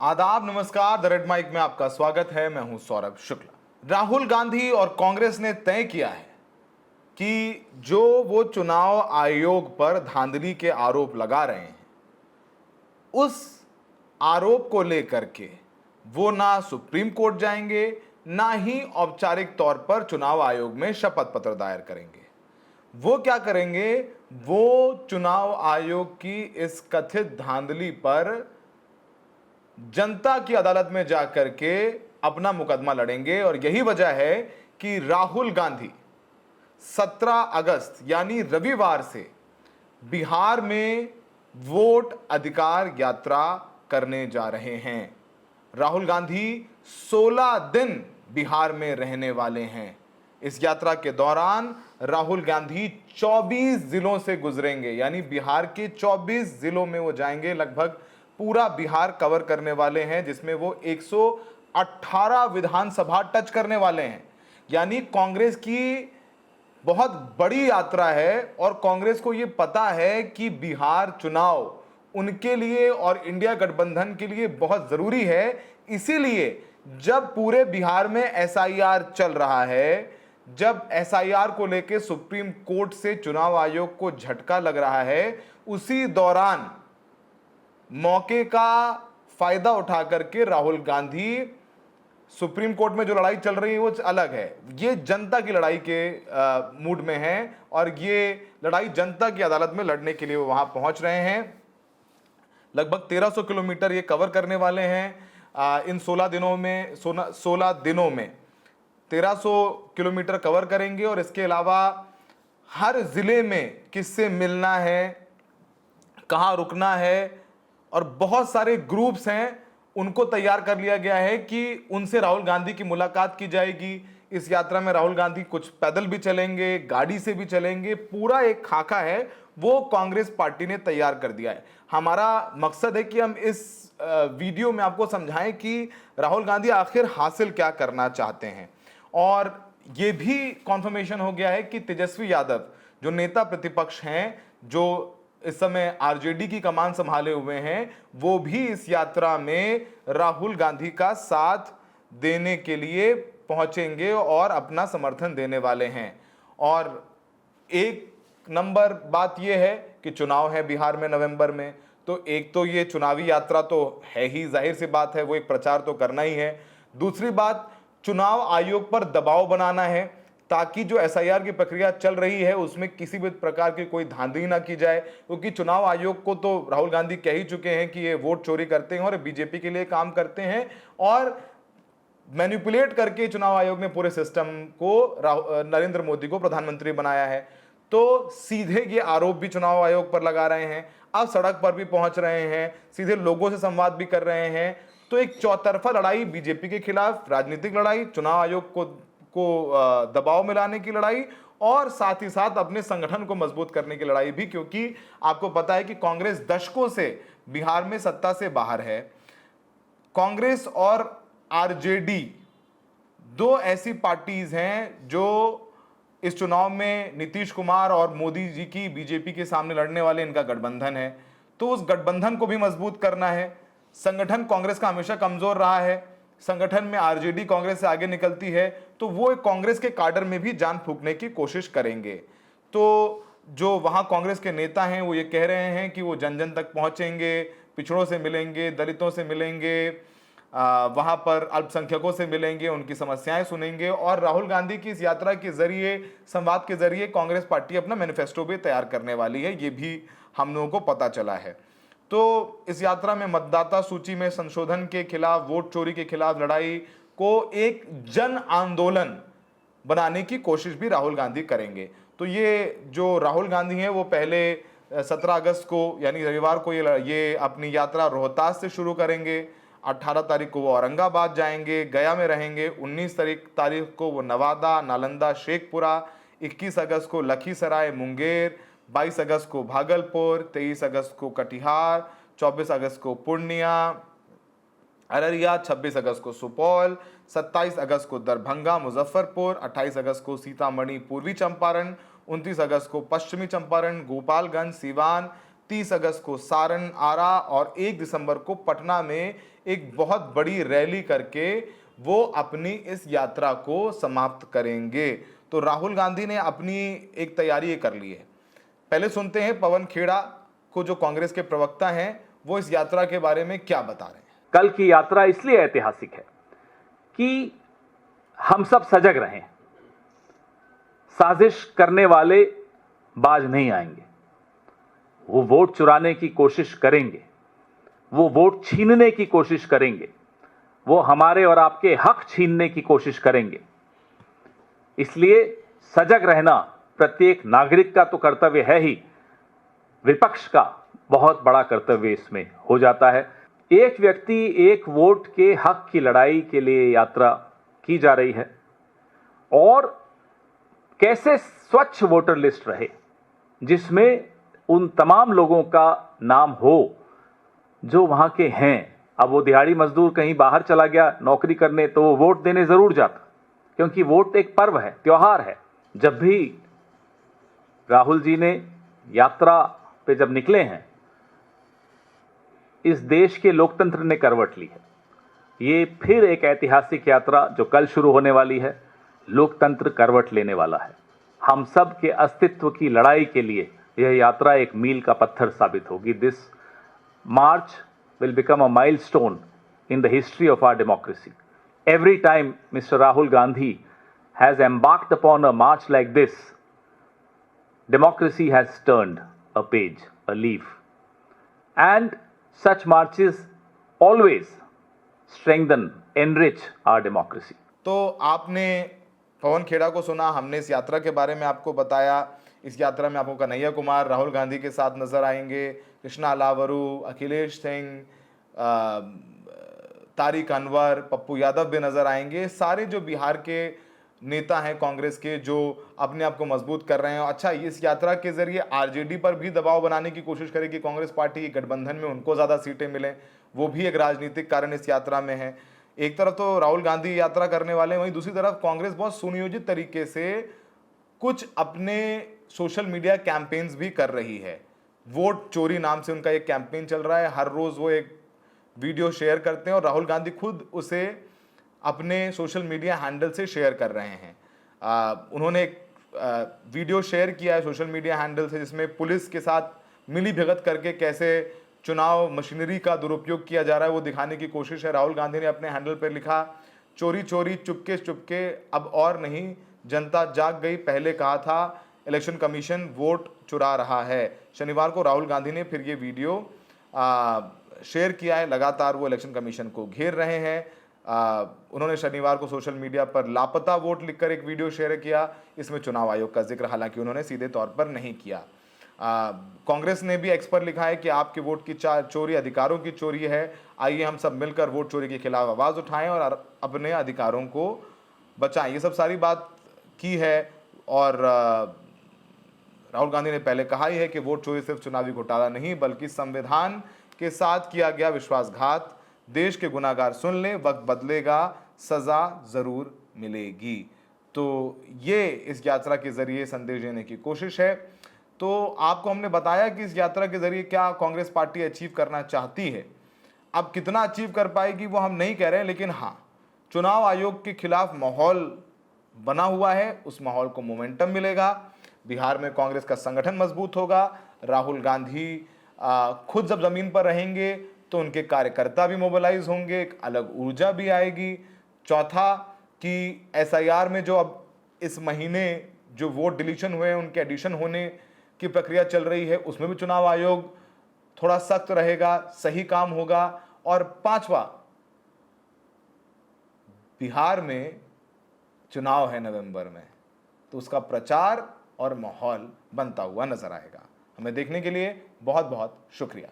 आदाब, नमस्कार। The red mic में आपका स्वागत है। मैं हूं सौरभ शुक्ला। राहुल गांधी और कांग्रेस ने तय किया है कि जो वो चुनाव आयोग पर धांधली के आरोप लगा रहे हैं, उस आरोप को लेकर के वो ना सुप्रीम कोर्ट जाएंगे, ना ही औपचारिक तौर पर चुनाव आयोग में शपथ पत्र दायर करेंगे। वो क्या करेंगे? वो चुनाव आयोग की इस कथित धांधली पर जनता की अदालत में जाकर के अपना मुकदमा लड़ेंगे। और यही वजह है कि राहुल गांधी 17 अगस्त यानी रविवार से बिहार में वोट अधिकार यात्रा करने जा रहे हैं। राहुल गांधी 16 दिन बिहार में रहने वाले हैं। इस यात्रा के दौरान राहुल गांधी 24 जिलों से गुजरेंगे, यानी बिहार के 24 जिलों में वो जाएंगे। लगभग पूरा बिहार कवर करने वाले हैं, जिसमें वो 118 विधानसभा टच करने वाले हैं। यानी कांग्रेस की बहुत बड़ी यात्रा है और कांग्रेस को यह पता है कि बिहार चुनाव उनके लिए और इंडिया गठबंधन के लिए बहुत जरूरी है। इसीलिए जब पूरे बिहार में एसआईआर चल रहा है, जब एसआईआर को लेकर सुप्रीम कोर्ट से चुनाव आयोग को झटका लग रहा है, उसी दौरान मौके का फायदा उठा करके राहुल गांधी, सुप्रीम कोर्ट में जो लड़ाई चल रही है वो अलग है, ये जनता की लड़ाई के मूड में है और ये लड़ाई जनता की अदालत में लड़ने के लिए वो वहां पहुंच रहे हैं। लगभग 1300 किलोमीटर ये कवर करने वाले हैं। इन 16 दिनों में 1300 किलोमीटर कवर करेंगे और इसके अलावा हर जिले में किससे मिलना है, कहां रुकना है, और बहुत सारे ग्रुप्स हैं, उनको तैयार कर लिया गया है कि उनसे राहुल गांधी की मुलाकात की जाएगी। इस यात्रा में राहुल गांधी कुछ पैदल भी चलेंगे, गाड़ी से भी चलेंगे। पूरा एक खाका है वो कांग्रेस पार्टी ने तैयार कर दिया है। हमारा मकसद है कि हम इस वीडियो में आपको समझाएं कि राहुल गांधी आखिर हासिल क्या करना चाहते हैं। और ये भी कॉन्फर्मेशन हो गया है कि तेजस्वी यादव जो नेता प्रतिपक्ष हैं, जो इस समय आरजेडी की कमान संभाले हुए हैं, वो भी इस यात्रा में राहुल गांधी का साथ देने के लिए पहुंचेंगे और अपना समर्थन देने वाले हैं। और एक नंबर बात यह है कि चुनाव है बिहार में नवंबर में, तो एक तो ये चुनावी यात्रा तो है ही, जाहिर सी बात है, वो एक प्रचार तो करना ही है। दूसरी बात, चुनाव आयोग पर दबाव बनाना है ताकि जो एसआईआर की प्रक्रिया चल रही है उसमें किसी भी प्रकार की कोई धांधली ना की जाए, क्योंकि चुनाव आयोग को तो राहुल गांधी कह ही चुके हैं कि ये वोट चोरी करते हैं और बीजेपी के लिए काम करते हैं और मैनिपुलेट करके चुनाव आयोग ने पूरे सिस्टम को नरेंद्र मोदी को प्रधानमंत्री बनाया है। तो सीधे ये आरोप भी चुनाव आयोग पर लगा रहे हैं। अब सड़क पर भी पहुंच रहे हैं, सीधे लोगों से संवाद भी कर रहे हैं। तो एक चौतरफा लड़ाई बीजेपी के खिलाफ, राजनीतिक लड़ाई, चुनाव आयोग को दबाव में लाने की लड़ाई, और साथ ही साथ अपने संगठन को मजबूत करने की लड़ाई भी, क्योंकि आपको पता है कि कांग्रेस दशकों से बिहार में सत्ता से बाहर है। कांग्रेस और आरजेडी दो ऐसी पार्टीज हैं जो इस चुनाव में नीतीश कुमार और मोदी जी की बीजेपी के सामने लड़ने वाले इनका गठबंधन है। तो उस गठबंधन को भी मजबूत करना है। संगठन कांग्रेस का हमेशा कमजोर रहा है, संगठन में आरजेडी कांग्रेस से आगे निकलती है, तो वो एक कांग्रेस के काडर में भी जान फूंकने की कोशिश करेंगे। तो जो वहां कांग्रेस के नेता हैं वो ये कह रहे हैं कि वो जन जन तक पहुंचेंगे, पिछड़ों से मिलेंगे, दलितों से मिलेंगे, वहां पर अल्पसंख्यकों से मिलेंगे, उनकी समस्याएं सुनेंगे। और राहुल गांधी की इस यात्रा के जरिए, संवाद के जरिए कांग्रेस पार्टी अपना मैनिफेस्टो भी तैयार करने वाली है, ये भी हम लोगों को पता चला है। तो इस यात्रा में मतदाता सूची में संशोधन के खिलाफ, वोट चोरी के खिलाफ लड़ाई को एक जन आंदोलन बनाने की कोशिश भी राहुल गांधी करेंगे। तो ये जो राहुल गांधी हैं वो पहले 17 अगस्त को यानी रविवार को ये अपनी यात्रा रोहतास से शुरू करेंगे। 18 तारीख को वो औरंगाबाद जाएंगे, गया में रहेंगे। 19 तारीख को वो नवादा, नालंदा, शेखपुरा, 21 अगस्त को लखीसराय, मुंगेर, 22 अगस्त को भागलपुर, 23 अगस्त को कटिहार, 24 अगस्त को पूर्णिया, अररिया, 26 अगस्त को सुपौल, 27 अगस्त को दरभंगा, मुजफ्फरपुर, 28 अगस्त को सीतामढ़ी, पूर्वी चंपारण, 29 अगस्त को पश्चिमी चंपारण, गोपालगंज, सीवान, 30 अगस्त को सारण, आरा और 1 दिसंबर को पटना में एक बहुत बड़ी रैली करके वो अपनी इस यात्रा को समाप्त करेंगे। तो राहुल गांधी ने अपनी एक तैयारी कर ली है। पहले सुनते हैं पवन खेड़ा को, जो कांग्रेस के प्रवक्ता हैं, वो इस यात्रा के बारे में क्या बता रहे हैं। कल की यात्रा इसलिए ऐतिहासिक है कि हम सब सजग रहें। साजिश करने वाले बाज नहीं आएंगे। वो वोट चुराने की कोशिश करेंगे, वो वोट छीनने की कोशिश करेंगे, वो हमारे और आपके हक छीनने की कोशिश करेंगे। इसलिए सजग रहना प्रत्येक नागरिक का तो कर्तव्य है ही, विपक्ष का बहुत बड़ा कर्तव्य इसमें हो जाता है। एक व्यक्ति एक वोट के हक की लड़ाई के लिए यात्रा की जा रही है, और कैसे स्वच्छ वोटर लिस्ट रहे जिसमें उन तमाम लोगों का नाम हो जो वहां के हैं। अब वो दिहाड़ी मजदूर कहीं बाहर चला गया नौकरी करने तो वो वोट देने जरूर जाता, क्योंकि वोट एक पर्व है, त्योहार है। जब भी राहुल जी ने यात्रा पे जब निकले हैं, इस देश के लोकतंत्र ने करवट ली है। ये फिर एक ऐतिहासिक यात्रा जो कल शुरू होने वाली है, लोकतंत्र करवट लेने वाला है। हम सब के अस्तित्व की लड़ाई के लिए यह यात्रा एक मील का पत्थर साबित होगी। This March will become a milestone in the history of our democracy. Every time Mr. Rahul Gandhi has embarked upon a march like this, democracy has turned a page, a leaf. And such marches always strengthen, enrich our democracy. तो आपने पवन खेड़ा को सुना, हमने इस यात्रा के बारे में आपको बताया। इस यात्रा में आपको कन्हैया कुमार राहुल गांधी के साथ नजर आएंगे, कृष्णा अलावरू, अखिलेश सिंह, तारिक अनवर, पप्पू यादव भी नजर आएंगे। सारे जो बिहार के नेता हैं कांग्रेस के, जो अपने आप को मजबूत कर रहे हैं। अच्छा, इस यात्रा के जरिए आरजेडी पर भी दबाव बनाने की कोशिश करेगी कांग्रेस पार्टी, गठबंधन में उनको ज़्यादा सीटें मिलें, वो भी एक राजनीतिक कारण इस यात्रा में है। एक तरफ तो राहुल गांधी यात्रा करने वाले हैं, वहीं दूसरी तरफ कांग्रेस बहुत सुनियोजित तरीके से कुछ अपने सोशल मीडिया कैंपेन्स भी कर रही है। वोट चोरी नाम से उनका एक कैंपेन चल रहा है। हर रोज़ वो एक वीडियो शेयर करते हैं और राहुल गांधी खुद उसे अपने सोशल मीडिया हैंडल से शेयर कर रहे हैं। उन्होंने एक वीडियो शेयर किया है सोशल मीडिया हैंडल से, जिसमें पुलिस के साथ मिली भगत करके कैसे चुनाव मशीनरी का दुरुपयोग किया जा रहा है वो दिखाने की कोशिश है। राहुल गांधी ने अपने हैंडल पर लिखा, चोरी चोरी चुपके चुपके अब और नहीं, जनता जाग गई, पहले कहा था इलेक्शन कमीशन वोट चुरा रहा है। शनिवार को राहुल गांधी ने फिर ये वीडियो शेयर किया है। लगातार वो इलेक्शन कमीशन को घेर रहे हैं। उन्होंने शनिवार को सोशल मीडिया पर लापता वोट लिखकर एक वीडियो शेयर किया। इसमें चुनाव आयोग का जिक्र हालांकि उन्होंने सीधे तौर पर नहीं किया। कांग्रेस ने भी एक्स पर लिखा है कि आपके वोट की चोरी अधिकारों की चोरी है, आइए हम सब मिलकर वोट चोरी के खिलाफ आवाज़ उठाएं और अपने अधिकारों को बचाएं। ये सब सारी बात की है। और राहुल गांधी ने पहले कहा ही है कि वोट चोरी सिर्फ चुनावी घोटाला नहीं बल्कि संविधान के साथ किया गया विश्वासघात। देश के गुनाहगार सुन लें, वक्त बदलेगा, सजा जरूर मिलेगी। तो ये इस यात्रा के जरिए संदेश देने की कोशिश है। तो आपको हमने बताया कि इस यात्रा के जरिए क्या कांग्रेस पार्टी अचीव करना चाहती है। अब कितना अचीव कर पाएगी वो हम नहीं कह रहे हैं, लेकिन हाँ, चुनाव आयोग के खिलाफ माहौल बना हुआ है, उस माहौल को मोमेंटम मिलेगा। बिहार में कांग्रेस का संगठन मजबूत होगा। राहुल गांधी खुद जब जमीन पर रहेंगे तो उनके कार्यकर्ता भी मोबिलाइज होंगे, एक अलग ऊर्जा भी आएगी। चौथा कि एसआईआर में जो अब इस महीने जो वोट डिलीशन हुए हैं उनके एडिशन होने की प्रक्रिया चल रही है, उसमें भी चुनाव आयोग थोड़ा सख्त रहेगा, सही काम होगा। और पांचवा, बिहार में चुनाव है नवंबर में, तो उसका प्रचार और माहौल बनता हुआ नजर आएगा। हमें देखने के लिए बहुत बहुत शुक्रिया।